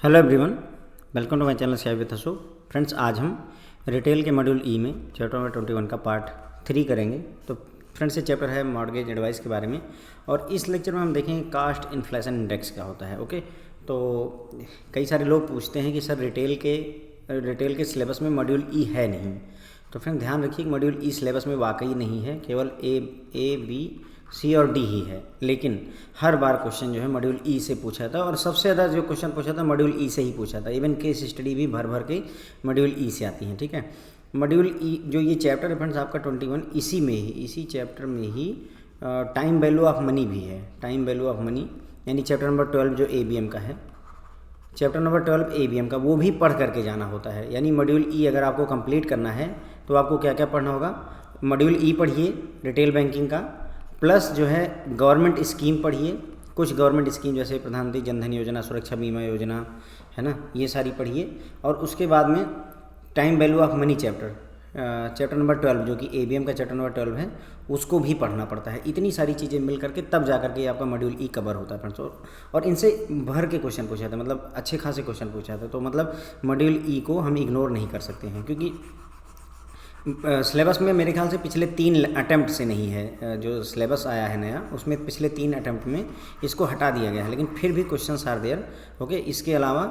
Hello everyone, welcome to my channel share with Hasu. Friends, आज हम retail के module ई में चैप्टर नंबर 21 का पार्ट 3 करेंगे। तो फ्रेंड्स, ये चैप्टर है मॉर्गेज एडवाइस के बारे में और इस लेक्चर में हम देखेंगे कास्ट इन्फ्लेशन इंडेक्स क्या होता है। ओके, तो कई सारे लोग पूछते हैं कि सर रिटेल के सिलेबस में मॉड्यूल ई है नहीं। तो फ्रेंड ध्यान रखिए कि मॉड्यूल ई सिलेबस में वाकई नहीं है, केवल ए बी सी और डी ही है। लेकिन हर बार क्वेश्चन जो है मॉड्यूल ई से पूछा था और सबसे ज़्यादा जो क्वेश्चन पूछा था मॉड्यूल ई से ही पूछा था। इवन केस स्टडी भी भर भर के मॉड्यूल ई से आती हैं। ठीक है, मॉड्यूल ई जो ये चैप्टर है फ्रेंड्स आपका 21, इसी चैप्टर में ही टाइम वैल्यू ऑफ मनी भी है। टाइम वैल्यू ऑफ मनी यानी चैप्टर नंबर 12 जो ABM का है, चैप्टर नंबर 12 ABM का, वो भी पढ़ करके जाना होता है। यानी मॉड्यूल ई अगर आपको कंप्लीट करना है तो आपको क्या क्या पढ़ना होगा। मॉड्यूल ई पढ़िए रिटेल बैंकिंग का, प्लस जो है गवर्नमेंट स्कीम पढ़िए। कुछ गवर्नमेंट स्कीम जैसे प्रधानमंत्री जनधन योजना, सुरक्षा बीमा योजना है ना, ये सारी पढ़िए। और उसके बाद में time value of money chapter number 12 जो कि ABM का चैप्टर नंबर 12 है, उसको भी पढ़ना पड़ता है। इतनी सारी चीज़ें मिल करके तब जा करके आपका मॉड्यूल ई कवर होता है फ्रेंड्स। और इनसे भर के क्वेश्चन पूछा था, मतलब अच्छे खासे क्वेश्चन पूछा था। तो मतलब मॉड्यूल ई को हम इग्नोर नहीं कर सकते हैं, क्योंकि सिलेबस में मेरे ख्याल से पिछले 3 अटैम्प्ट से नहीं है। जो सिलेबस आया है नया, उसमें पिछले 3 अटैम्प्ट में इसको हटा दिया गया है, लेकिन फिर भी क्वेश्चंस आर देयर। ओके, इसके अलावा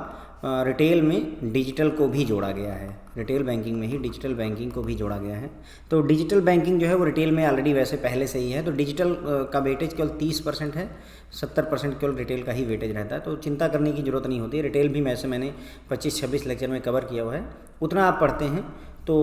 रिटेल में डिजिटल को भी जोड़ा गया है। रिटेल बैंकिंग में ही डिजिटल बैंकिंग को भी जोड़ा गया है। तो डिजिटल बैंकिंग जो है वो रिटेल में ऑलरेडी वैसे पहले से ही है। तो डिजिटल का वेटेज केवल 30% है, 70% केवल रिटेल का ही वेटेज रहता है। तो चिंता करने की ज़रूरत नहीं होती। रिटेल भी वैसे मैंने 25-26 लेक्चर में कवर किया हुआ है। उतना आप पढ़ते हैं तो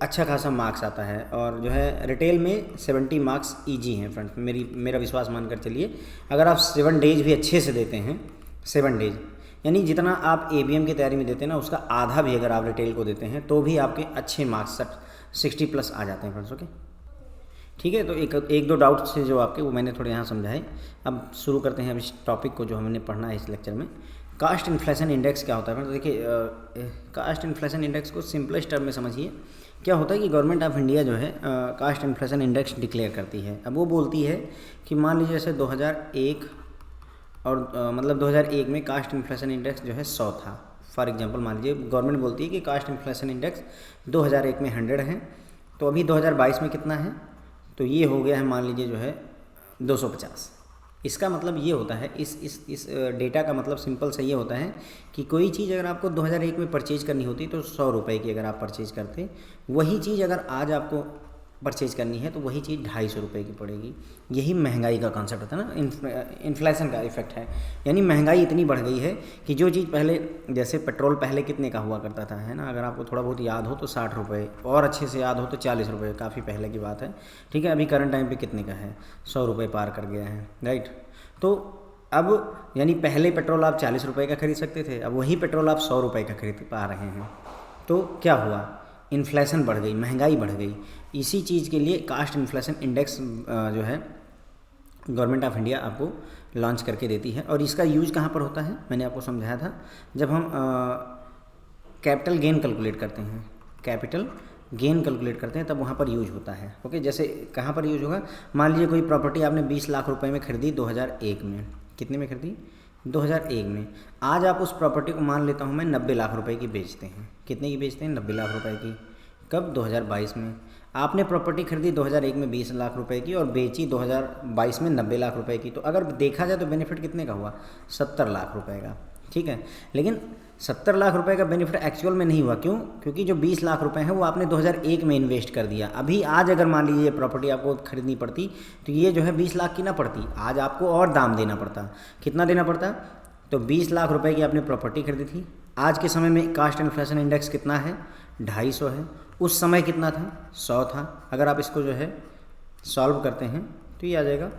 अच्छा खासा मार्क्स आता है। और जो है रिटेल में 70 मार्क्स ईजी हैं फ्रेंड्स, मेरा विश्वास मानकर चलिए। अगर आप 7 डेज भी अच्छे से देते हैं, 7 डेज यानी जितना आप ABM की तैयारी में देते हैं ना, उसका आधा भी अगर आप रिटेल को देते हैं तो भी आपके अच्छे मार्क्स 60+ आ जाते हैं फ्रेंड्स। ओके, ठीक है। तो एक दो डाउट से जो आपके, वो मैंने थोड़े यहाँ समझाए। अब शुरू करते हैं अब इस टॉपिक को जो हमने पढ़ना है इस लेक्चर में। कास्ट इन्फ्लेशन इंडेक्स क्या होता है फ्रेंड्स? देखिए, कास्ट इन्फ्लेशन इंडेक्स को सिंपलेस्ट टर्म में समझिए। क्या होता है कि गवर्नमेंट ऑफ इंडिया जो है कास्ट इन्फ्लेशन इंडेक्स डिक्लेयर करती है। अब वो बोलती है कि मान लीजिए जैसे 2001 और मतलब 2001 में कास्ट इन्फ्लेशन इंडेक्स जो है 100 था। फॉर एग्जांपल मान लीजिए गवर्नमेंट बोलती है कि कास्ट इन्फ्लेशन इंडेक्स 2001 में 100 है, तो अभी 2022 में कितना है, तो ये हो गया है मान लीजिए जो है 250। इसका मतलब ये होता है, इस डेटा का मतलब सिंपल से ये होता है कि कोई चीज़ अगर आपको 2001 में परचेज करनी होती तो 100 रुपये की अगर आप परचेज करते, वही चीज़ अगर आज आपको परचेज करनी है तो वही चीज़ 250 रुपये की पड़ेगी। यही महंगाई का कॉन्सेप्ट होता है ना, इन्फ्लेशन का इफेक्ट है। यानी महंगाई इतनी बढ़ गई है कि जो चीज़ पहले, जैसे पेट्रोल पहले कितने का हुआ करता था, है ना, अगर आपको थोड़ा बहुत याद हो तो 60 रुपये, और अच्छे से याद हो तो 40 रुपये, काफ़ी पहले की बात है। ठीक है, अभी करंट टाइम पे कितने का है, 100 रुपये पार कर गया है, राइट। तो अब यानी पहले पेट्रोल आप 40 रुपये का खरीद सकते थे, अब वही पेट्रोल आप 100 रुपये का खरीद पा रहे हैं। तो क्या हुआ, इन्फ्लेशन बढ़ गई, महंगाई बढ़ गई। इसी चीज़ के लिए कास्ट इन्फ्लेशन इंडेक्स जो है गवर्नमेंट ऑफ इंडिया आपको लॉन्च करके देती है। और इसका यूज कहाँ पर होता है, मैंने आपको समझाया था, जब हम कैपिटल गेन कैलकुलेट करते हैं, तब वहाँ पर यूज होता है। ओके, जैसे कहाँ पर यूज होगा, मान लीजिए कोई प्रॉपर्टी आपने 20 लाख रुपए में खरीदी 2001 में। कितने में खरीदी? 2001 में। आज आप उस प्रॉपर्टी को, मान लेता हूँ मैं, 90 लाख रुपए की बेचते हैं। कितने की बेचते हैं? 90 लाख रुपए की। कब? 2022 में। आपने प्रॉपर्टी खरीदी 2001 में 20 लाख रुपए की और बेची 2022 में 90 लाख रुपए की। तो अगर देखा जाए तो बेनिफिट कितने का हुआ? 70 लाख रुपए का। ठीक है, लेकिन 70 लाख रुपए का बेनिफिट एक्चुअल में नहीं हुआ। क्यों? क्योंकि जो 20 लाख रुपए हैं वो आपने 2001 में इन्वेस्ट कर दिया। अभी आज अगर मान लीजिए प्रॉपर्टी आपको खरीदनी पड़ती तो ये जो है 20 लाख की ना पड़ती, आज आपको और दाम देना पड़ता। कितना देना पड़ता? तो 20 लाख रुपए की आपने प्रॉपर्टी खरीदी थी, आज के समय में कास्ट इन्फ्लेशन इंडेक्स कितना है? 250 है। उस समय कितना था? 100 था। अगर आप इसको जो है सॉल्व करते हैं तो ये आ जाएगा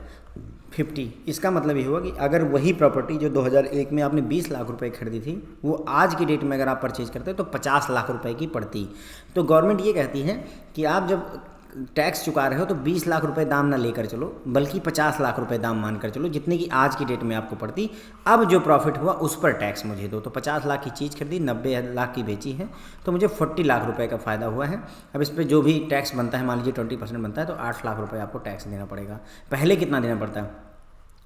50। इसका मतलब ये हुआ कि अगर वही प्रॉपर्टी जो 2001 में आपने 20 लाख रुपए खरीदी थी, वो आज की डेट में अगर आप परचेज करते तो 50 लाख रुपए की पड़ती। तो गवर्नमेंट ये कहती है कि आप जब टैक्स चुका रहे हो तो 20 लाख रुपए दाम ना लेकर चलो, बल्कि 50 लाख रुपए दाम मानकर चलो, जितने की आज की डेट में आपको पड़ती। अब जो प्रॉफिट हुआ उस पर टैक्स मुझे दो। तो 50 लाख की चीज़ खरीदी, 90 लाख की बेची है, तो मुझे 40 लाख रुपए का फ़ायदा हुआ है। अब इस पर जो भी टैक्स बनता है, मान लीजिए 20% बनता है, तो 8 लाख रुपए आपको टैक्स देना पड़ेगा। पहले कितना देना पड़ता है?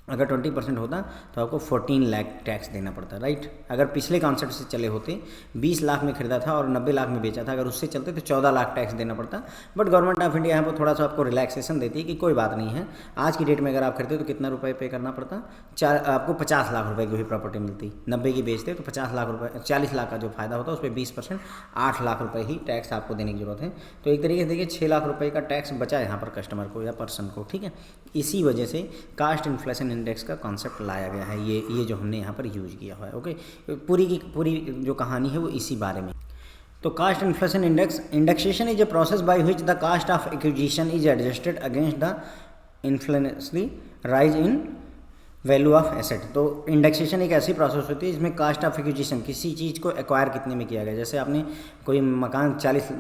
अगर 20% होता तो आपको 14 लाख टैक्स देना पड़ता, राइट। अगर पिछले कॉन्सेप्ट से चले होते 20 लाख में खरीदा था और 90 लाख में बेचा था, अगर उससे चलते तो 14 लाख टैक्स देना पड़ता। बट गवर्नमेंट ऑफ इंडिया यहाँ पर थोड़ा सा आपको रिलैक्सेशन देती है कि कोई बात नहीं है, आज की डेट में अगर आप खरीदते तो कितना रुपये पे करना पड़ता, आपको 50 लाख रुपये की भी प्रॉपर्टी मिलती। 90 की बेचते तो 50 लाख रुपये, 40 लाख का जो फायदा होता है उस पर 20%, 8 लाख रुपये ही टैक्स आपको देने की जरूरत है। तो एक तरीके से देखिए 6 लाख रुपये का टैक्स बचा यहाँ पर कस्टमर को या पर्सन को, ठीक है। इसी वजह से कास्ट इन्फ्लेशन इंडेक्स का कॉन्सेप्ट लाया गया है, ये जो हमने यहाँ पर यूज किया हुआ है, ओके। पूरी की पूरी जो कहानी है वो इसी बारे में। तो cost inflation index, indexation is a process by which the cost of acquisition is adjusted against the inflationary rise in value of asset. तो इंडेक्सेशन एक ऐसी प्रोसेस होती है जिसमें कास्ट ऑफ एक्विजिशन, किसी चीज़ को एक्वायर कितने में किया गया, जैसे आपने कोई मकान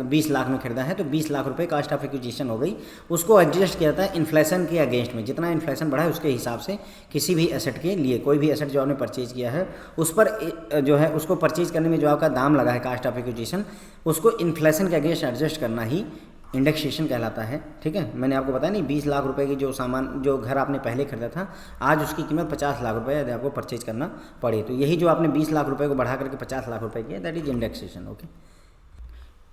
20 लाख में खरीदा है तो 20 लाख रुपए कास्ट ऑफ एक्विजिशन हो गई, उसको एडजस्ट किया जाता है इन्फ्लेशन के अगेंस्ट में। जितना इन्फ्लेशन बढ़ा है उसके हिसाब से किसी भी एसेट के लिए, कोई भी एसेट जो आपने परचेज किया है उस पर जो है उसको परचेज करने में जो आपका दाम लगा है कास्ट ऑफ एक्विजिशन, उसको इन्फ्लेशन के अगेंस्ट एडजस्ट करना ही इंडेक्सेशन कहलाता है, ठीक है। मैंने आपको बताया नहीं, 20 लाख रुपए की जो सामान, जो घर आपने पहले खरीदा था, आज उसकी कीमत 50 लाख रुपए यदि आपको परचेज करना पड़े, तो यही जो आपने 20 लाख रुपए को बढ़ा करके 50 लाख रुपए किया, that is indexation, okay.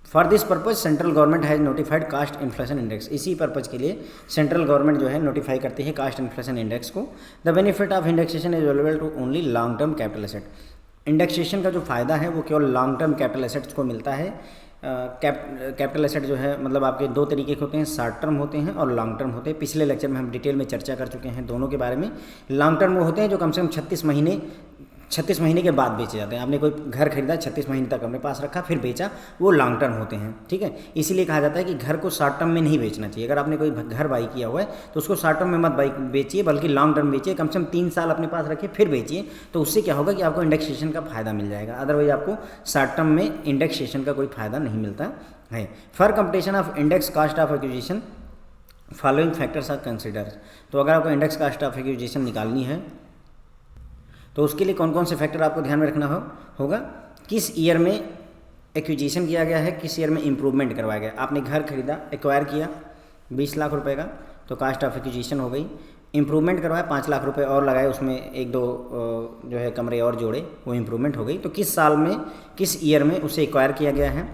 For this purpose central government has notified cost inflation index. इसी पर्पज के लिए सेंट्रल गवर्नमेंट जो है नोटिफाई करती है कास्ट इन्फ्लेशन इंडेक्स को। The benefit of indexation is available to only long term capital asset. Indexation का जो फायदा है वो केवल लॉन्ग टर्म कैपिटल एसेट्स को मिलता है। कैपिटल एसेट जो है मतलब आपके दो तरीके के होते हैं, शॉर्ट टर्म होते हैं और लॉन्ग टर्म होते हैं। पिछले लेक्चर में हम डिटेल में चर्चा कर चुके हैं दोनों के बारे में। लॉन्ग टर्म वो होते हैं जो कम से कम 36 महीने के बाद बेचे जाते हैं। आपने कोई घर खरीदा, 36 महीने तक अपने पास रखा, फिर बेचा, वो लॉन्ग टर्म होते हैं, ठीक है। इसीलिए कहा जाता है कि घर को शॉर्ट टर्म में नहीं बेचना चाहिए। अगर आपने कोई घर बाई किया हुआ है तो उसको शॉर्ट टर्म में मत बेचिए, बल्कि लॉन्ग टर्म बेचिए। कम से कम 3 साल अपने पास रखिए फिर बेचिए, तो उससे क्या होगा कि आपको इंडेक्सेशन का फायदा मिल जाएगा। अदरवाइज आपको शॉर्ट टर्म में इंडेक्सेशन का कोई फायदा नहीं मिलता है। For competition of index cost of acquisition following factors are consider. तो अगर आपको इंडेक्स कास्ट ऑफ एक्विजिशन निकालनी है तो उसके लिए कौन कौन से फैक्टर आपको ध्यान में रखना होगा। किस ईयर में एक्विजिशन किया गया है, किस ईयर में इंप्रूवमेंट करवाया गया। आपने घर खरीदा, एक्वायर किया 20 लाख रुपए का, तो कास्ट ऑफ एक्विजिशन हो गई। इंप्रूवमेंट करवाया, 5 लाख रुपए और लगाए, उसमें 1-2 जो है कमरे और जोड़े, वो इंप्रूवमेंट हो गई। तो किस साल में, किस ईयर में उसे एक्वायर किया गया है।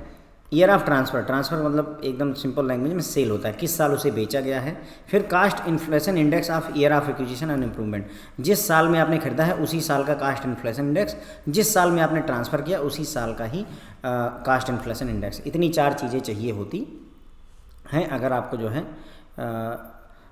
ईयर ऑफ ट्रांसफ़र, ट्रांसफ़र मतलब एकदम सिंपल लैंग्वेज में सेल होता है, किस साल उसे बेचा गया है। फिर cost inflation index of year of acquisition and improvement, जिस साल में आपने खरीदा है उसी साल का कास्ट इन्फ्लेशन इंडेक्स, जिस साल में आपने ट्रांसफ़र किया उसी साल का ही कास्ट इन्फ्लेशन इंडेक्स। इतनी 4 चीज़ें चाहिए होती हैं अगर आपको जो है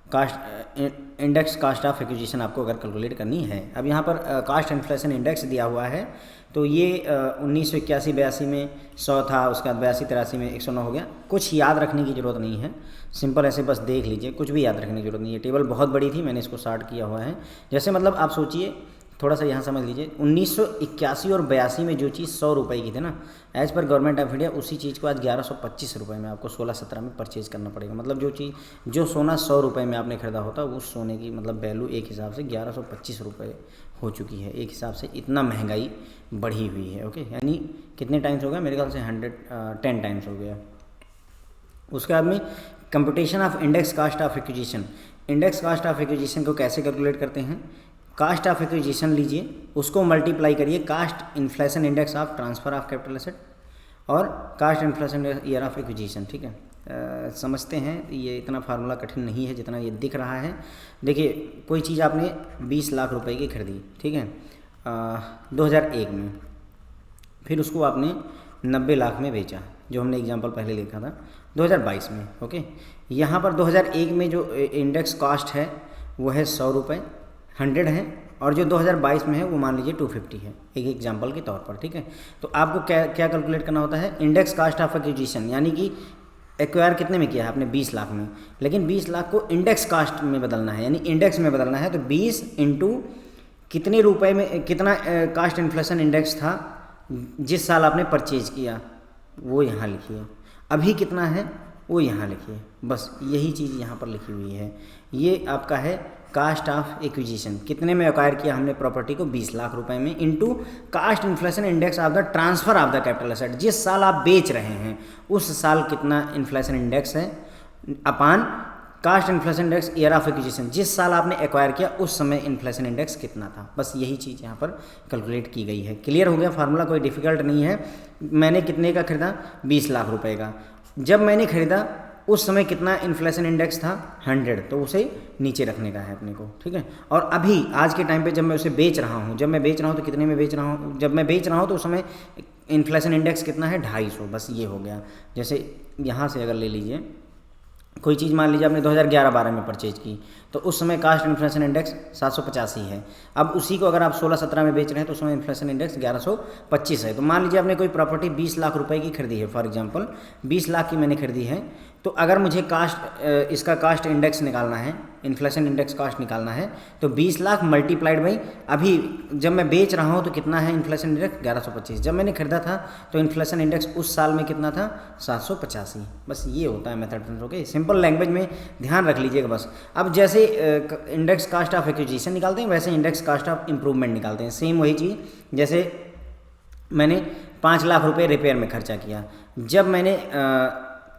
cost index cost of acquisition आपको अगर कैलकुलेट करनी है। अब यहाँ पर कास्ट इन्फ्लेशन इंडेक्स दिया हुआ है, तो ये 1981-82 में 100 था, उसके बाद 82-83 में 109 हो गया। कुछ याद रखने की ज़रूरत नहीं है, सिंपल ऐसे बस देख लीजिए, कुछ भी याद रखने की ज़रूरत नहीं है। टेबल बहुत बड़ी थी, मैंने इसको शॉर्ट किया हुआ है। जैसे मतलब आप सोचिए, थोड़ा सा यहाँ समझ लीजिए, 1981 और 82 में जो चीज़ 100 रुपये की थी ना, as per government of India उसी चीज़ को आज 1125 रुपये में आपको 16-17 में परचेज़ करना पड़ेगा। मतलब जो सोना 100 रुपये में आपने खरीदा होता, उस सोने की मतलब वैल्यू एक हिसाब से 1125 रुपये हो चुकी है। एक हिसाब से इतना महंगाई बढ़ी हुई है, ओके। यानी कितने टाइम्स हो गया, मेरे ख्याल से 110 टाइम्स हो गया। उसके बाद में computation of index cost of acquisition. Index cost of acquisition को कैसे कैलकुलेट करते हैं। कास्ट ऑफ एक्विजिशन लीजिए, उसको मल्टीप्लाई करिए cost inflation index of transfer of capital asset और cost inflation year of acquisition, ठीक है। समझते हैं, ये इतना फार्मूला कठिन नहीं है जितना ये दिख रहा है। देखिए, कोई चीज़ आपने 20 लाख रुपए की खरीदी, ठीक है, 2001 में, फिर उसको आपने 90 लाख में बेचा, जो हमने एग्जांपल पहले लिखा था 2022 में, ओके। यहाँ पर 2001 में जो इंडेक्स कास्ट है वो है 100 रुपये, 100 है, और जो 2022 में है वो मान लीजिए 250 है, एक एग्जांपल के तौर पर, ठीक है। तो आपको क्या कैलकुलेट करना होता है, इंडेक्स कास्ट ऑफ एक्विजिशन, यानी कि एक्वायर कितने में किया है आपने 20 लाख में, लेकिन 20 लाख को इंडेक्स कास्ट में बदलना है, यानी इंडेक्स में बदलना है। तो 20 इंटू कितने रुपए में, कितना कास्ट इन्फ्लेशन इंडेक्स था जिस साल आपने परचेज किया, वो यहाँ लिखिए। अभी कितना है वो यहाँ लिखिए, बस यही चीज़ यहाँ पर लिखी हुई है। ये आपका है कास्ट ऑफ एक्विजिशन, कितने में एक्वायर किया हमने प्रॉपर्टी को, 20 लाख रुपए में, into cost inflation index of the transfer of the capital asset, जिस साल आप बेच रहे हैं उस साल कितना इन्फ्लेशन इंडेक्स है, अपान cost inflation index year of acquisition, जिस साल आपने एक्वायर किया उस समय इन्फ्लेशन इंडेक्स कितना था, बस यही चीज़ यहाँ पर कैलकुलेट की गई है। क्लियर हो गया फार्मूला, कोई डिफिकल्ट नहीं है। मैंने कितने का खरीदा, 20 लाख रुपए का। जब मैंने खरीदा उस समय कितना इन्फ्लेशन इंडेक्स था, 100, तो उसे नीचे रखने का है अपने को, ठीक है। और अभी आज के टाइम पे जब मैं उसे बेच रहा हूँ, तो कितने में बेच रहा हूँ, जब मैं बेच रहा हूँ तो उस समय इन्फ्लेशन इंडेक्स कितना है, 250, बस ये हो गया। जैसे यहाँ से अगर ले लीजिए कोई चीज़, मान लीजिए आपने 2011-12 में परचेज की, तो उस समय कास्ट इन्फ्लेशन इंडेक्स 785 है। अब उसी को अगर आप 16-17 में बेच रहे हैं तो उस समय इन्फ्लेशन इंडेक्स 1125 है। तो मान लीजिए आपने कोई प्रॉपर्टी 20 लाख रुपए की खरीदी है, फॉर एग्जांपल 20 लाख की मैंने खरीदी है, तो अगर मुझे इसका कास्ट इंडेक्स निकालना है, इन्फ्लेशन इंडेक्स कास्ट निकालना है, तो 20 लाख मल्टीप्लाइड बाई अभी जब मैं बेच रहा हूँ तो कितना है इन्फ्लेशन इंडेक्स, 1125। जब मैंने खरीदा था तो इन्फ्लेशन इंडेक्स उस साल में कितना था, 785। बस ये होता है method friends, okay. Simple language में ध्यान रख लीजिएगा बस। अब जैसे इंडेक्स कास्ट ऑफ एक्विजिशन निकालते हैं, वैसे इंडेक्स कास्ट ऑफ इम्प्रूवमेंट निकालते हैं। सेम वही चीज़, जैसे मैंने 5 लाख रुपए रिपेयर में खर्चा किया, जब मैंने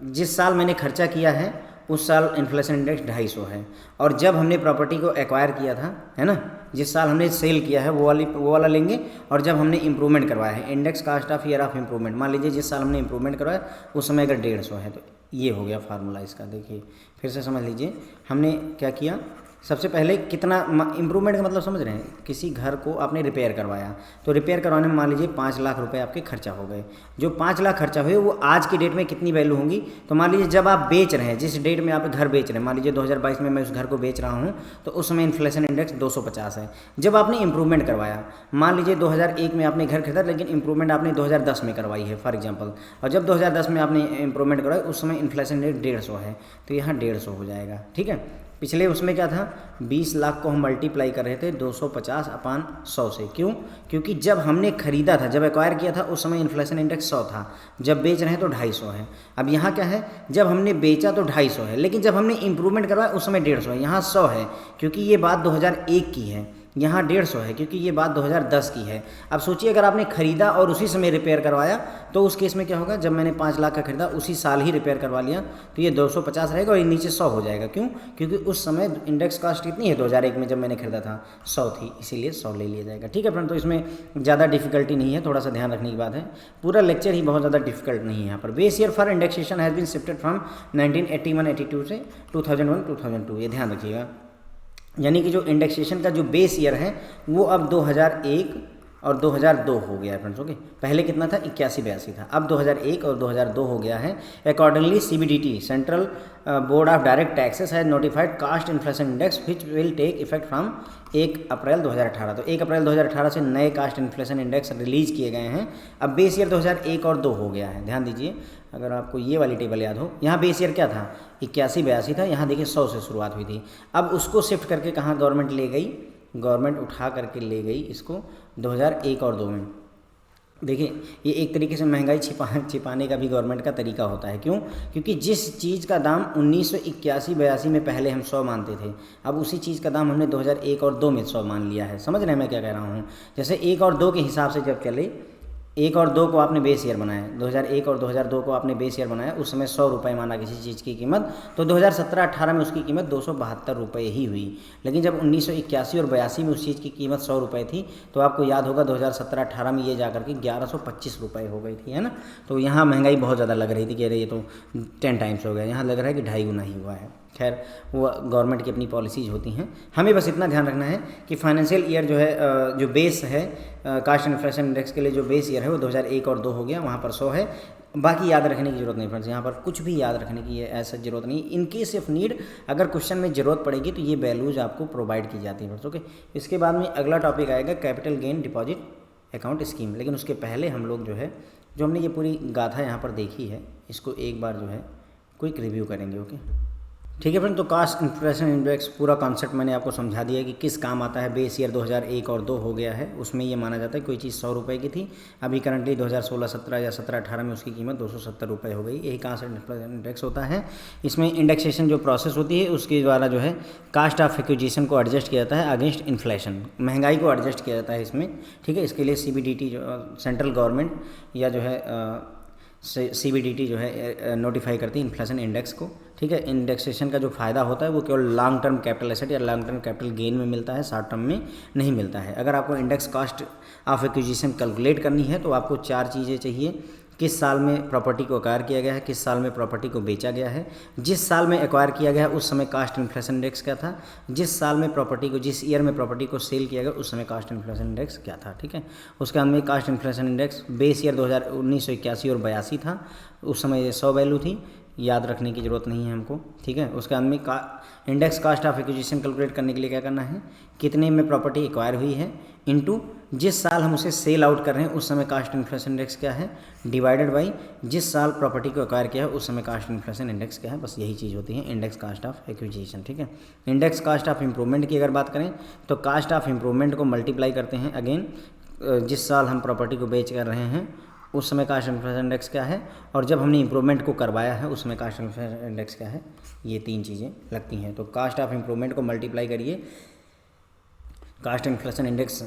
जिस साल मैंने खर्चा किया है उस साल इन्फ्लेशन इंडेक्स 250 है, और जब हमने प्रॉपर्टी को एक्वायर किया था, है ना, जिस साल हमने सेल किया है वो वाला लेंगे, और जब हमने इंप्रूवमेंट करवाया है, index cost of year of improvement, मान लीजिए जिस साल हमने इंप्रूवमेंट करवाया उस समय अगर 150 है, तो ये हो गया फार्मूला इसका। देखिए फिर से समझ लीजिए, हमने क्या किया, सबसे पहले कितना इंप्रूवमेंट का मतलब समझ रहे हैं, किसी घर को आपने रिपेयर करवाया, तो रिपेयर करवाने में मान लीजिए 5 लाख रुपए आपके खर्चा हो गए। जो 5 लाख खर्चा हुए वो आज की डेट में कितनी वैल्यू होंगी, तो मान लीजिए जब आप बेच रहे हैं, जिस डेट में आप घर बेच रहे हैं, मान लीजिए 2022 में मैं उस घर को बेच रहा हूँ, तो उस समय इन्फ्लेशन इंडेक्स 250 है। जब आपने इंप्रूवमेंट करवाया, मान लीजिए 2001 में आपने घर खरीदा, लेकिन इंप्रूवमेंट आपने 2010 में करवाई है फॉर एग्जाम्पल, और जब 2010 में आपने इंप्रूवमेंट करवाई उस समय इन्फ्लेशन रेट 150 है, तो यहाँ 150 हो जाएगा, ठीक है। पिछले उसमें क्या था, 20 लाख को हम मल्टीप्लाई कर रहे थे 250/100 से, क्यों, क्योंकि जब हमने खरीदा था, जब एक्वायर किया था उस समय इन्फ्लेशन इंडेक्स 100 था, जब बेच रहे हैं तो 250 है। अब यहाँ क्या है, जब हमने बेचा तो 250 है, लेकिन जब हमने इंप्रूवमेंट करवाया उस समय 150 है, यहाँ 100 है क्योंकि ये बात 2001 की है, यहाँ 150 है क्योंकि ये बात 2010 की है। अब सोचिए अगर आपने खरीदा और उसी समय रिपेयर करवाया, तो उस केस में क्या होगा, जब मैंने 5 लाख का खरीदा उसी साल ही रिपेयर करवा लिया, तो ये 250 रहेगा और ये नीचे 100 हो जाएगा। क्यों, क्योंकि उस समय इंडेक्स कास्ट कितनी है, 2001 में जब मैंने खरीदा था 100 थी, इसीलिए 100 ले लिया जाएगा, ठीक है फ्रेंड। तो इसमें ज़्यादा डिफिकल्टी नहीं है, थोड़ा सा ध्यान रखने की बात है। पूरा लेक्चर ही बहुत ज़्यादा डिफिकल्ट नहीं है यहाँ पर। Base year for indexation has been shifted from 1981-82 से 2001-2002, ये ध्यान रखिएगा। यानी कि जो इंडेक्सेशन का जो बेस ईयर है वो अब 2001 और 2002 हो गया है फ्रेंड्स, ओके। पहले कितना था, 81-82 था, अब 2001 और 2002 हो गया है। Accordingly CBDT, central board of direct taxes, has notified cost inflation index which will take effect from 1 April 2018। तो 1 अप्रैल 2018 से नए कास्ट इन्फ्लेशन इंडेक्स रिलीज किए गए हैं। अब बेस ईयर 2001 और 2 हो गया है, ध्यान दीजिए। अगर आपको ये वाली टेबल याद हो, यहाँ बेस ईयर क्या था, 81-82 था, यहाँ देखिए 100 से शुरुआत हुई थी। अब उसको शिफ्ट करके कहाँ गवर्नमेंट ले गई, गवर्नमेंट उठा करके ले गई इसको 2001 और 2 में। देखिए ये एक तरीके से महंगाई छिपाने का भी गवर्नमेंट का तरीका होता है। क्यों, क्योंकि जिस चीज़ का दाम 1981-82 में पहले हम 100 मानते थे, अब उसी चीज़ का दाम हमने 2001 और 2 में 100 मान लिया है। समझ रहे हैं मैं क्या कह रहा हूँ। जैसे 1 और 2 के हिसाब से जब चले, 1 और 2 को आपने बेस ईयर बनाया, 2001 और 2002 को आपने बेस ईयर बनाया, उस समय 100 रुपये माना किसी चीज़ की कीमत, तो 2017-18 में उसकी कीमत 272 रुपये ही हुई। लेकिन जब 1981 और 82 में उस चीज़ की कीमत 100 रुपये थी, तो आपको याद होगा 2017-18 में ये जाकर के 1125 रुपये हो गई थी, है ना। तो यहाँ महंगाई बहुत ज़्यादा लग रही थी, कह रही है तो 10 टाइम्स हो गया, यहाँ लग रहा है कि 2.5 गुना ही हुआ है। खैर वो गवर्नमेंट की अपनी पॉलिसीज़ होती हैं। हमें बस इतना ध्यान रखना है कि फाइनेंशियल ईयर जो है, जो बेस है कास्ट इन्फ्लेशन इंडेक्स के लिए जो बेस ईयर है वो 2001 और 2 हो गया, वहाँ पर 100 है। बाकी याद रखने की ज़रूरत नहीं फ्रेंड्स, यहाँ पर कुछ भी याद रखने की ऐसा ज़रूरत नहीं। इन केस ऑफ नीड अगर क्वेश्चन में ज़रूरत पड़ेगी तो ये वैल्यूज़ आपको प्रोवाइड की जाती है फ्रेंड्स, ओके। इसके बाद में अगला टॉपिक आएगा capital gain deposit account scheme. लेकिन उसके पहले हम लोग जो है, जो हमने ये पूरी गाथा यहाँ पर देखी है, इसको एक बार जो है क्विक रिव्यू करेंगे, ओके। ठीक है फ्रेंड, तो कास्ट इन्फ्लेशन इंडेक्स पूरा कॉन्सेप्ट मैंने आपको समझा दिया है कि किस काम आता है। बेस ईयर 2001 और 2 हो गया है, उसमें ये माना जाता है कोई चीज़ 100 रुपये की थी, अभी करंटली 2016-17 या 17-18 में उसकी कीमत 270 रुपये हो गई। यही कास्ट इन्फ्लेशन इंडेक्स होता है। इसमें इंडेक्सेशन जो प्रोसेस होती है उसके द्वारा जो है कास्ट ऑफ एक्विजिशन को एडजस्ट किया जाता है अगेंस्ट इन्फ्लेशन, महंगाई को एडजस्ट किया जाता है इसमें, ठीक है। इसके लिए CBDT जो सेंट्रल गवर्नमेंट या जो है CBDT जो है नोटिफाई करती है इन्फ्लेशन इंडेक्स को, ठीक है। इंडेक्सेशन का जो फ़ायदा होता है वो केवल लॉन्ग टर्म कैपिटल एसेट या लॉन्ग टर्म कैपिटल गेन में मिलता है, शॉर्ट टर्म में नहीं मिलता है। अगर आपको index cost of acquisition calculate करनी है तो आपको 4 चीज़ें चाहिए। किस साल में प्रॉपर्टी को एक्वायर किया गया है, किस साल में प्रॉपर्टी को बेचा गया है, जिस साल में एक्वायर किया गया है उस समय कास्ट इन्फ्लेशन इंडेक्स क्या था, जिस साल में प्रॉपर्टी को, जिस ईयर में प्रॉपर्टी को सेल किया गया उस समय कास्ट इन्फ्लेशन इंडेक्स क्या था, ठीक है। उसके बाद में cost inflation index base year 1981 और 82 था, उस समय 100 वैल्यू थी, याद रखने की ज़रूरत नहीं है हमको, ठीक है। उसके बाद में index cost of acquisition calculate करने के लिए क्या करना है, कितने में प्रॉपर्टी एक्वायर हुई है इनटू जिस साल हम उसे सेल आउट कर रहे हैं उस समय कास्ट इन्फ्लेशन इंडेक्स क्या है, डिवाइडेड बाई जिस साल प्रॉपर्टी को एक्वायर किया है उस समय कास्ट इन्फ्लेशन इंडेक्स क्या है। बस यही चीज़ होती है इंडेक्स कास्ट ऑफ एक्विजिशन, ठीक है। इंडेक्स कास्ट ऑफ इम्प्रूवमेंट की अगर बात करें तो कास्ट ऑफ इम्प्रूवमेंट को मल्टीप्लाई करते हैं अगेन जिस साल हम प्रॉपर्टी को बेच कर रहे हैं उस समय कास्ट इन्फ्लेशन इंडेक्स क्या है, और जब हमने इम्प्रूवमेंट को करवाया है उस समय कास्ट इन्फ्लेशन इंडेक्स क्या है। ये 3 चीज़ें लगती हैं। तो कास्ट ऑफ इम्प्रूवमेंट को मल्टीप्लाई करिए कास्ट इन्फ्लेशन इंडेक्स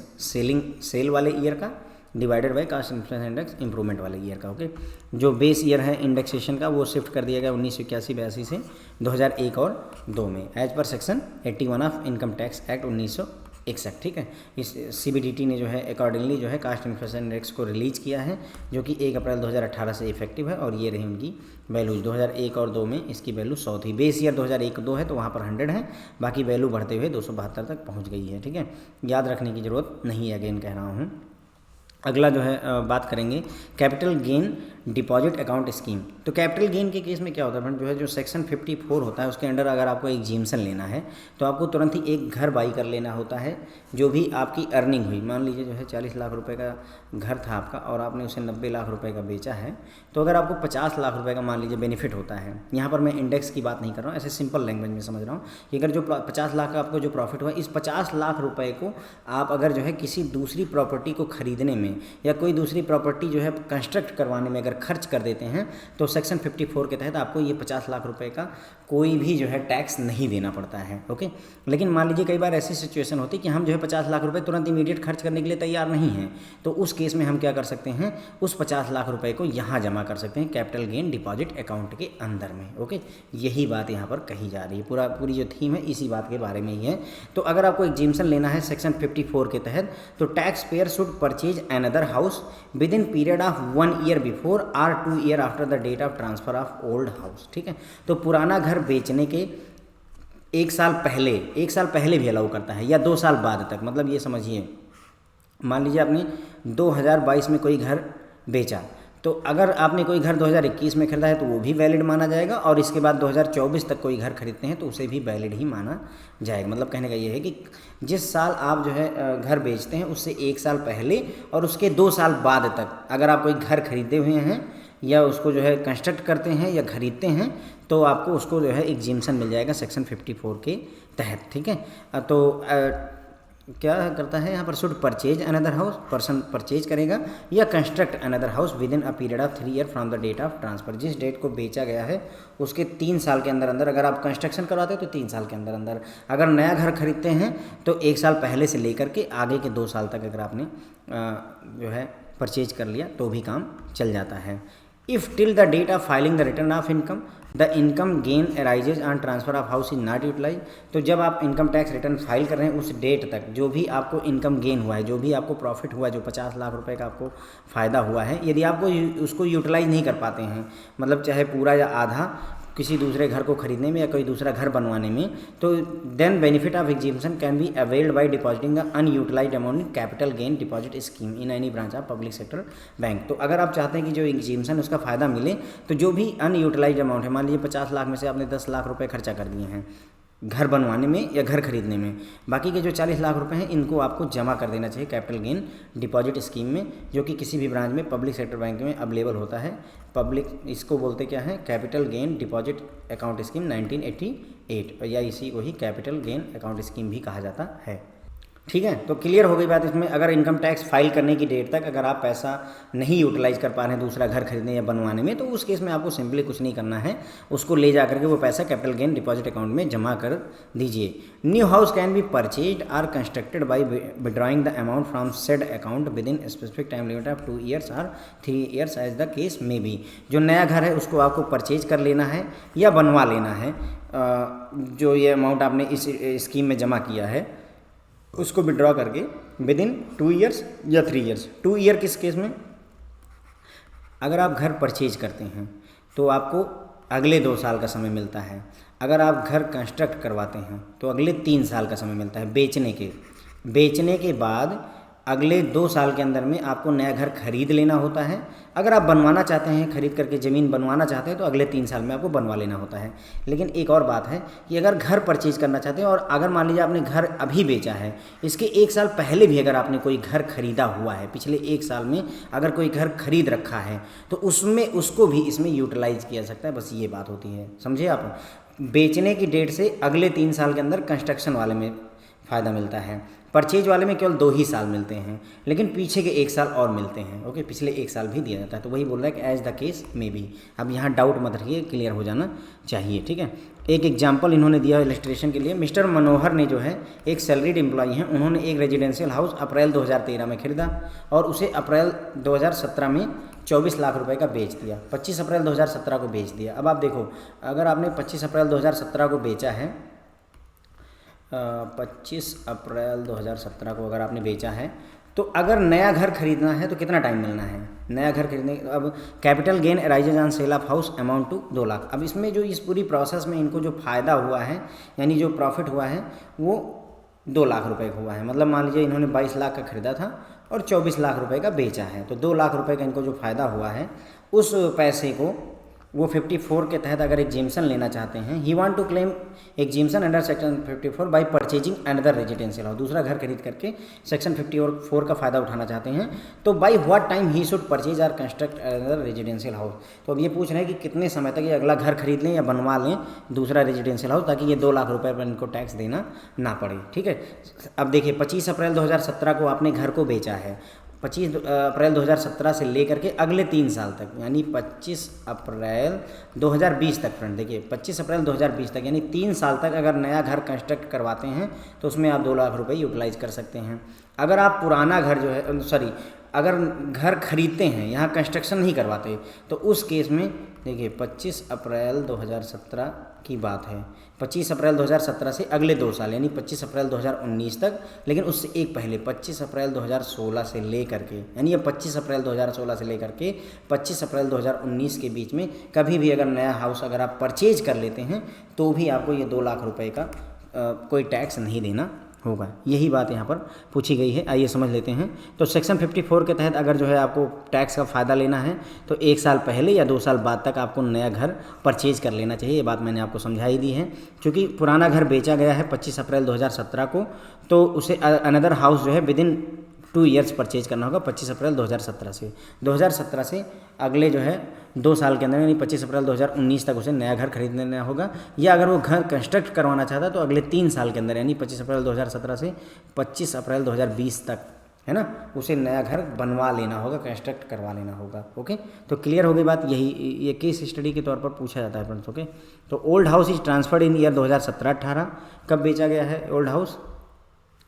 सेल वाले ईयर का divided by cost inflation index improvement वाले ईयर का, ओके। जो बेस ईयर है इंडेक्सेशन का वो शिफ्ट कर दिया गया 1981-82 से 2001 और 2 में एज पर section 81 of income tax act 1961, ठीक है। इस CBDT ने जो है अकॉर्डिंगली जो है कास्ट इन्फ्लेशन इंडेक्स को रिलीज़ किया है जो कि 1 अप्रैल 2018 से इफेक्टिव है, और ये रही उनकी वैल्यूज। 2001 और 2 में इसकी वैल्यू 100 थी, बेस ईयर 2001-2 है तो वहाँ पर 100 है, बाकी वैल्यू बढ़ते हुए 272 तक पहुँच गई है, ठीक है। याद रखने की ज़रूरत नहीं है, अगेन कह रहा हूँ। अगला जो है बात करेंगे capital gain deposit account scheme. तो कैपिटल गेन के केस में क्या होता है फ्रेंड, जो है जो सेक्शन 54 होता है उसके अंडर अगर आपको एग्जीम्शन लेना है तो आपको तुरंत ही एक घर बाई कर लेना होता है जो भी आपकी अर्निंग हुई। मान लीजिए जो है 40 लाख रुपए का घर था आपका और आपने उसे 90 लाख रुपए का बेचा है, तो अगर आपको 50 लाख रुपए का मान लीजिए बेनिफिट होता है, यहाँ पर मैं इंडेक्स की बात नहीं कर रहा हूँ, ऐसे सिंपल लैंग्वेज में समझ रहा हूँ कि अगर जो 50 लाख का आपको जो प्रॉफिट हुआ, इस 50 लाख रुपए को आप अगर जो है किसी दूसरी प्रॉपर्टी को खरीदने में या कोई दूसरी प्रॉपर्टी जो है कंस्ट्रक्ट करवाने में अगर खर्च कर देते हैं तो सेक्शन 54 के तहत आपको ये 50 लाख रुपए का कोई भी जो है टैक्स नहीं देना पड़ता है, ओके। लेकिन मान लीजिए कई बार ऐसी सिचुएशन होती है कि हम जो है 50 लाख रुपए तुरंत इमीडिएट खर्च करने के लिए तैयार नहीं हैं, तो उस केस में हम क्या कर सकते हैं, उस 50 लाख रुपए को यहाँ जमा कर सकते हैं कैपिटल गेन डिपॉजिट अकाउंट के अंदर में, ओके। यही बात यहाँ पर कही जा रही है, पूरी जो थीम है इसी बात के बारे में ही है। तो अगर आपको एग्जीम्शन लेना है सेक्शन 54 के तहत तो tax payer should purchase another house within period of 1 year before और 2 year after the date of transfer of old house, ठीक है। तो पुराना घर बेचने के 1 साल पहले भी अलाउ करता है या 2 साल बाद तक। मतलब ये समझिए, मान लीजिए आपने 2022 में कोई घर बेचा, तो अगर आपने कोई घर 2021 में खरीदा है तो वो भी वैलिड माना जाएगा, और इसके बाद 2024 तक कोई घर खरीदते हैं तो उसे भी वैलिड ही माना जाएगा। मतलब कहने का ये है कि जिस साल आप जो है घर बेचते हैं उससे 1 साल पहले और उसके 2 साल बाद तक अगर आप कोई घर खरीदे हुए हैं या उसको जो है कंस्ट्रक्ट करते हैं या खरीदते हैं तो आपको उसको जो है एग्जीम्शन मिल जाएगा सेक्शन 54 के तहत, ठीक है। तो क्या करता है यहाँ पर, should purchase another house, person purchase करेगा या construct another house within a period of 3 year from the date of transfer. जिस डेट को बेचा गया है उसके 3 साल के अंदर अंदर अगर आप कंस्ट्रक्शन करवाते हैं तो 3 साल के अंदर अंदर, अगर नया घर खरीदते हैं तो 1 साल पहले से लेकर के आगे के 2 साल तक अगर आपने जो है परचेज कर लिया तो भी काम चल जाता है। If till the date of filing the return of income the income gain arises on transfer of house is not utilise. तो जब आप इनकम टैक्स रिटर्न फाइल कर रहे हैं उस डेट तक जो भी आपको इनकम गेन हुआ है, जो भी आपको प्रॉफिट हुआ है, जो 50 लाख रुपए का आपको फ़ायदा हुआ है, यदि आपको उसको यूटिलाइज नहीं कर पाते हैं, मतलब चाहे पूरा या आधा किसी दूसरे घर को खरीदने में या कोई दूसरा घर बनवाने में, तो then benefit of exemption can be availed by depositing the unutilised amount in capital gain deposit scheme in any branch of public sector bank. तो अगर आप चाहते हैं कि जो एग्जीम्शन उसका फ़ायदा मिले तो जो भी अनयूटिलाइज्ड अमाउंट है, मान लीजिए 50 लाख में से आपने 10 लाख रुपये खर्चा कर दिए हैं घर बनवाने में या घर खरीदने में, बाकी के जो 40 लाख रुपए हैं इनको आपको जमा कर देना चाहिए कैपिटल गेन डिपॉजिट स्कीम में, जो कि किसी भी ब्रांच में पब्लिक सेक्टर बैंक में अवेलेबल होता है। पब्लिक इसको बोलते क्या है, capital gain deposit account scheme 1988, या इसी को ही कैपिटल गेन अकाउंट स्कीम भी कहा जाता है। ठीक है, तो क्लियर हो गई बात। इसमें अगर इनकम टैक्स फाइल करने की डेट तक अगर आप पैसा नहीं यूटिलाइज कर पा रहे हैं दूसरा घर खरीदने या बनवाने में, तो उस केस में आपको सिंपली कुछ नहीं करना है, उसको ले जा करके वो पैसा कैपिटल गेन डिपॉजिट अकाउंट में जमा कर दीजिए। New house can be purchased or constructed by withdrawing the amount from said account within specific time limit of 2 years और 3 years as the case may be. जो नया घर है उसको आपको परचेज कर लेना है या बनवा लेना है, जो ये अमाउंट आपने इस स्कीम में जमा किया है उसको विड्रॉ करके विद इन 2 ईयर्स या 3 ईयर्स। 2 ईयर किस केस में, अगर आप घर परचेज करते हैं तो आपको अगले 2 साल का समय मिलता है। अगर आप घर कंस्ट्रक्ट करवाते हैं तो अगले 3 साल का समय मिलता है बेचने के बाद अगले 2 साल के अंदर में आपको नया घर खरीद लेना होता है। अगर आप बनवाना चाहते हैं, खरीद करके ज़मीन बनवाना चाहते हैं तो अगले 3 साल में आपको बनवा लेना होता है। लेकिन एक और बात है कि अगर घर परचेज करना चाहते हैं और अगर मान लीजिए आपने घर अभी बेचा है, इसके 1 साल पहले भी अगर आपने कोई घर खरीदा हुआ है, पिछले 1 साल में अगर कोई घर खरीद रखा है तो उसमें उसको भी इसमें यूटिलाइज किया सकता है। बस ये बात होती है, समझे आप। बेचने की डेट से अगले 3 साल के अंदर कंस्ट्रक्शन वाले में फ़ायदा मिलता है, परचेज वाले में केवल 2 ही साल मिलते हैं, लेकिन पीछे के 1 साल और मिलते हैं। ओके, पिछले 1 साल भी दिया जाता है। तो वही बोल रहा है कि एज द केस में भी। अब यहाँ डाउट मत रखिए, क्लियर हो जाना चाहिए। ठीक है, एक एग्जाम्पल इन्होंने दिया इलस्ट्रेशन के लिए। मिस्टर मनोहर ने जो है एक सैलरीड एम्प्लॉई हैं, उन्होंने एक रेजिडेंशियल हाउस अप्रैल 2013 में खरीदा और उसे अप्रैल 2017 में 24 लाख रुपए का बेच दिया। 25 अप्रैल 2017 को बेच दिया। अब आप देखो, अगर आपने 25 अप्रैल 2017 को बेचा है, 25 अप्रैल 2017 को अगर आपने बेचा है तो अगर नया घर खरीदना है तो कितना टाइम मिलना है नया घर खरीदने। अब capital gain arises on sale of house amount to 2 lakh. अब इसमें जो इस पूरी प्रोसेस में इनको जो फ़ायदा हुआ है, यानी जो प्रॉफिट हुआ है वो 2 लाख रुपए का हुआ है। मतलब मान लीजिए इन्होंने 22 लाख का खरीदा था और 24 लाख रुपए का बेचा है, तो 2 लाख रुपए का इनको जो फ़ायदा हुआ है उस पैसे को वो 54 के तहत अगर एग्जेम्पशन लेना चाहते हैं, he want to claim exemption under section 54 by purchasing another residential house. दूसरा घर खरीद करके सेक्शन 54 का फ़ायदा उठाना चाहते हैं, तो by what time he should purchase और कंस्ट्रक्ट अनदर रेजिडेंशियल हाउस। तो अब ये पूछ रहे हैं कि कितने समय तक ये अगला घर खरीद लें या बनवा लें दूसरा रेजिडेंशियल हाउस, ताकि ये 2 लाख रुपये पर इनको टैक्स देना ना पड़े। ठीक है, अब देखिए 25 अप्रैल 2017 को आपने घर को बेचा है, 25 अप्रैल 2017 से लेकर के अगले 3 साल तक, यानी 25 अप्रैल 2020 तक। फ्रेंड देखिए 25 अप्रैल 2020 तक, यानी 3 साल तक अगर नया घर कंस्ट्रक्ट करवाते हैं तो उसमें आप 2 लाख रुपए यूटिलाइज कर सकते हैं। अगर आप पुराना घर जो है अगर घर खरीदते हैं, यहाँ कंस्ट्रक्शन नहीं करवाते, तो उस केस में देखिए 25 अप्रैल 2017 की बात है, 25 अप्रैल 2017 से अगले 2 साल यानी 25 अप्रैल 2019 तक, लेकिन उससे एक पहले 25 अप्रैल 2016 से ले करके, यानी ये 25 अप्रैल 2016 से लेकर के 25 अप्रैल 2019 के बीच में कभी भी अगर नया हाउस अगर आप परचेज कर लेते हैं तो भी आपको ये 2 लाख रुपए का कोई टैक्स नहीं देना होगा। यही बात यहाँ पर पूछी गई है, आइए समझ लेते हैं। तो सेक्शन 54 के तहत अगर जो है आपको टैक्स का फ़ायदा लेना है तो 1 साल पहले या 2 साल बाद तक आपको नया घर परचेज कर लेना चाहिए। ये बात मैंने आपको समझाई दी है। क्योंकि पुराना घर बेचा गया है 25 अप्रैल 2017 को, तो उसे अनदर हाउस जो है विद इन 2 ईयर्स परचेज करना होगा 25 अप्रैल 2017 से अगले जो है 2 साल के अंदर, यानी 25 अप्रैल 2019 तक उसे नया घर खरीद लेना होगा। या अगर वो घर कंस्ट्रक्ट करवाना चाहता है तो अगले 3 साल के अंदर, यानी 25 अप्रैल 2017 से 25 अप्रैल 2020 तक, है ना, उसे नया घर बनवा लेना होगा, कंस्ट्रक्ट करवा लेना होगा। ओके, तो क्लियर हो गई बात। यही ये केस स्टडी के तौर पर पूछा जाता है फ्रेंड्स। ओके, तो old house is transferred in year 2017-18। कब बेचा गया है ओल्ड हाउस?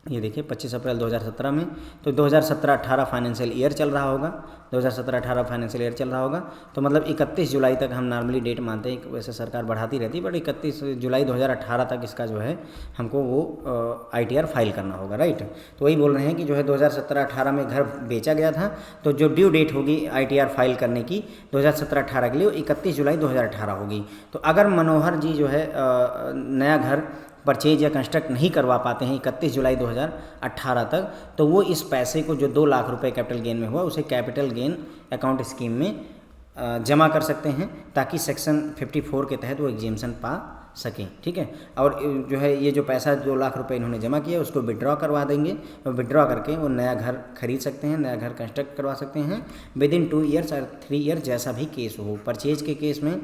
ये देखिए 25 अप्रैल 2017 में। तो 2017-18 फाइनेंशियल ईयर चल रहा होगा, 2017-18 फाइनेंशियल ईयर चल रहा होगा। तो मतलब 31 जुलाई तक हम नॉर्मली डेट मानते हैं, वैसे सरकार बढ़ाती रहती है, बट 31 जुलाई 2018 तक इसका जो है हमको वो ITR फाइल करना होगा, राइट। तो वही बोल रहे हैं कि जो है 2017-18 में घर बेचा गया था, तो जो ड्यू डेट होगी ITR फाइल करने की 2017-18 के लिए वो 31 जुलाई 2018 होगी। तो अगर मनोहर जी जो है नया घर परचेज या कंस्ट्रक्ट नहीं करवा पाते हैं 31 जुलाई 2018 तक, तो वो इस पैसे को जो 2 लाख रुपए कैपिटल गेन में हुआ उसे कैपिटल गेन अकाउंट स्कीम में जमा कर सकते हैं, ताकि सेक्शन 54 के तहत वो एग्जेम्पशन पा सकें। ठीक है, और जो है ये जो पैसा 2 लाख रुपए इन्होंने जमा किया उसको विड्रॉ करवा देंगे, और विड्रॉ करके वो नया घर खरीद सकते हैं, नया घर कंस्ट्रक्ट करवा सकते हैं विद इन 2 ईयर्स और 3 ईयर्स, जैसा भी केस हो। परचेज के केस में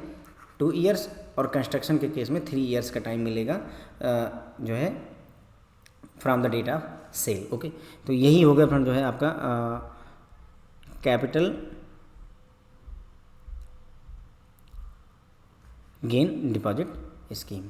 2 ईयर्स और कंस्ट्रक्शन के केस में 3 ईयर्स का टाइम मिलेगा जो है from the date of sale. Okay, तो यही हो गया फ्रेंड जो है आपका कैपिटल गेन डिपॉजिट स्कीम।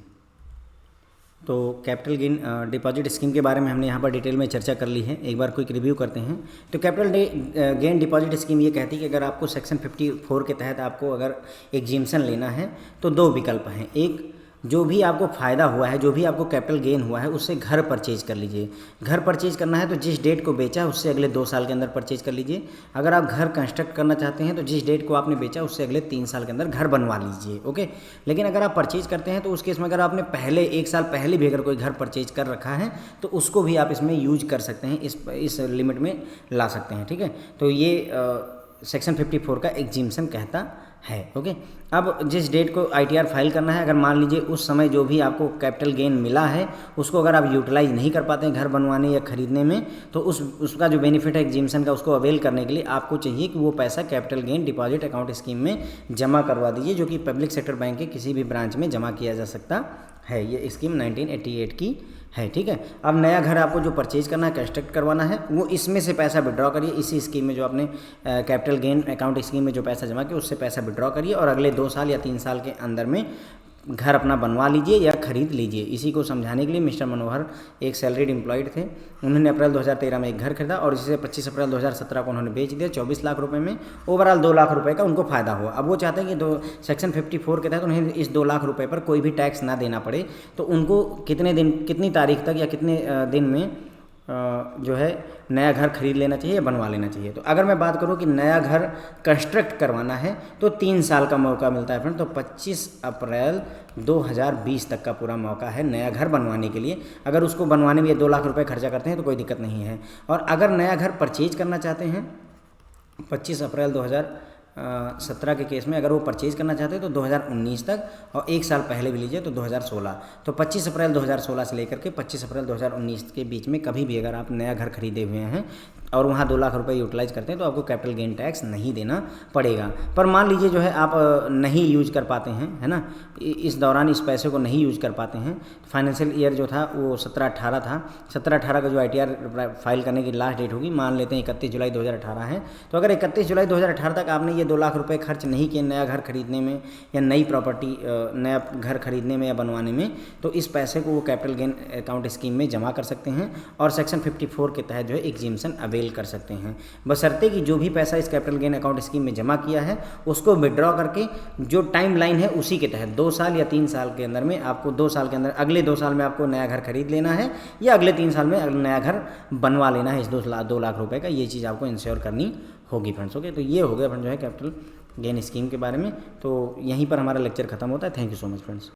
तो कैपिटल गेन डिपॉजिट स्कीम के बारे में हमने यहाँ पर डिटेल में चर्चा कर ली है, एक बार क्विक रिव्यू करते हैं। तो कैपिटल गेन डिपॉजिट स्कीम ये कहती है कि अगर आपको सेक्शन 54 के तहत आपको अगर एग्जीम्शन लेना है तो दो विकल्प हैं। एक, जो भी आपको फ़ायदा हुआ है, जो भी आपको कैपिटल गेन हुआ है, उससे घर परचेज कर लीजिए। घर परचेज करना है तो जिस डेट को बेचा है उससे अगले 2 साल के अंदर परचेज कर लीजिए। अगर आप घर कंस्ट्रक्ट करना चाहते हैं तो जिस डेट को आपने बेचा उससे अगले 3 साल के अंदर घर बनवा लीजिए। ओके, लेकिन अगर आप परचेज करते हैं तो उस केस में अगर आपने पहले 1 साल पहले भी अगर कोई घर परचेज कर रखा है तो उसको भी आप इसमें यूज कर सकते हैं, इस लिमिट में ला सकते हैं। ठीक है, तो ये सेक्शन 54 का एग्जीम्शन कहता है। ओके, अब जिस डेट को ITR फाइल करना है, अगर मान लीजिए उस समय जो भी आपको कैपिटल गेन मिला है उसको अगर आप यूटिलाइज नहीं कर पाते हैं घर बनवाने या खरीदने में, तो उसका जो बेनिफिट है एग्जीम्शन का उसको अवेल करने के लिए आपको चाहिए कि वो पैसा capital gain deposit account scheme में जमा करवा दीजिए, जो कि पब्लिक सेक्टर बैंक के किसी भी ब्रांच में जमा किया जा सकता है। ये स्कीम 1988 की है। ठीक है, अब नया घर आपको जो परचेज करना है, कंस्ट्रक्ट करवाना है, वो इसमें से पैसा विड्रॉ करिए। इसी स्कीम में जो आपने कैपिटल गेन अकाउंट स्कीम में जो पैसा जमा किया उससे पैसा विड्रॉ करिए और अगले 2 साल या 3 साल के अंदर में घर अपना बनवा लीजिए या खरीद लीजिए। इसी को समझाने के लिए मिस्टर मनोहर एक सैलरीड एम्प्लॉयड थे, उन्होंने अप्रैल 2013 में एक घर खरीदा और इसे 25 अप्रैल 2017 को उन्होंने बेच दिया 24 लाख रुपए में। ओवरऑल 2 लाख रुपए का उनको फ़ायदा हुआ। अब वो चाहते हैं कि सेक्शन 54 के तहत उन्हें इस 2 लाख रुपए पर कोई भी टैक्स ना देना पड़े, तो उनको कितनी तारीख तक या कितने दिन में जो है नया घर खरीद लेना चाहिए या बनवा लेना चाहिए। तो अगर मैं बात करूं कि नया घर कंस्ट्रक्ट करवाना है तो 3 साल का मौका मिलता है फ्रेंड। तो 25 अप्रैल 2020 तक का पूरा मौका है नया घर बनवाने के लिए। अगर उसको बनवाने में ये 2 लाख रुपए खर्चा करते हैं तो कोई दिक्कत नहीं है। और अगर नया घर परचेज करना चाहते हैं 25 अप्रैल 2017 के केस में अगर वो परचेज करना चाहते हैं तो 2019 तक, और 1 साल पहले भी लीजिए तो 2016। तो 25 अप्रैल 2016 से लेकर के 25 अप्रैल 2019 के बीच में कभी भी अगर आप नया घर खरीदे हुए हैं और वहाँ 2 लाख रुपए यूटिलाइज करते हैं तो आपको कैपिटल गेन टैक्स नहीं देना पड़ेगा। पर मान लीजिए जो है आप नहीं यूज कर पाते हैं, है ना, इस दौरान इस पैसे को नहीं यूज कर पाते हैं। फाइनेंशियल ईयर जो था वो 17-18 था, 17-18 का जो ITR फाइल करने की लास्ट डेट होगी, मान लेते हैं 31 जुलाई 2018 है। तो अगर 31 जुलाई 2018 तक आपने ये 2 लाख रुपए खर्च नहीं किए नया घर खरीदने में या नई प्रॉपर्टी नया घर खरीदने में या बनवाने में, तो इस पैसे को वो कैपिटल गेन अकाउंट स्कीम में जमा कर सकते हैं और सेक्शन 54 के तहत जो है एग्जीम्शन अवेल कर सकते हैं, बशर्ते कि जो भी पैसा इस कैपिटल गेन अकाउंट स्कीम में जमा किया है उसको विड्रॉ करके जो टाइम लाइन है उसी के तहत 2 साल या 3 साल के अंदर में आपको 2 साल के अंदर अगले 2 साल में आपको नया घर खरीद लेना है या अगले 3 साल में नया घर बनवा लेना है इस 2 लाख रुपए का। ये चीज़ आपको इंश्योर करनी होगी फ्रेंड्स। ओके, तो ये हो गया फ्रेंड जो है कैपिटल गेन स्कीम के बारे में। तो यहीं पर हमारा लेक्चर खत्म होता है। Thank you so much friends.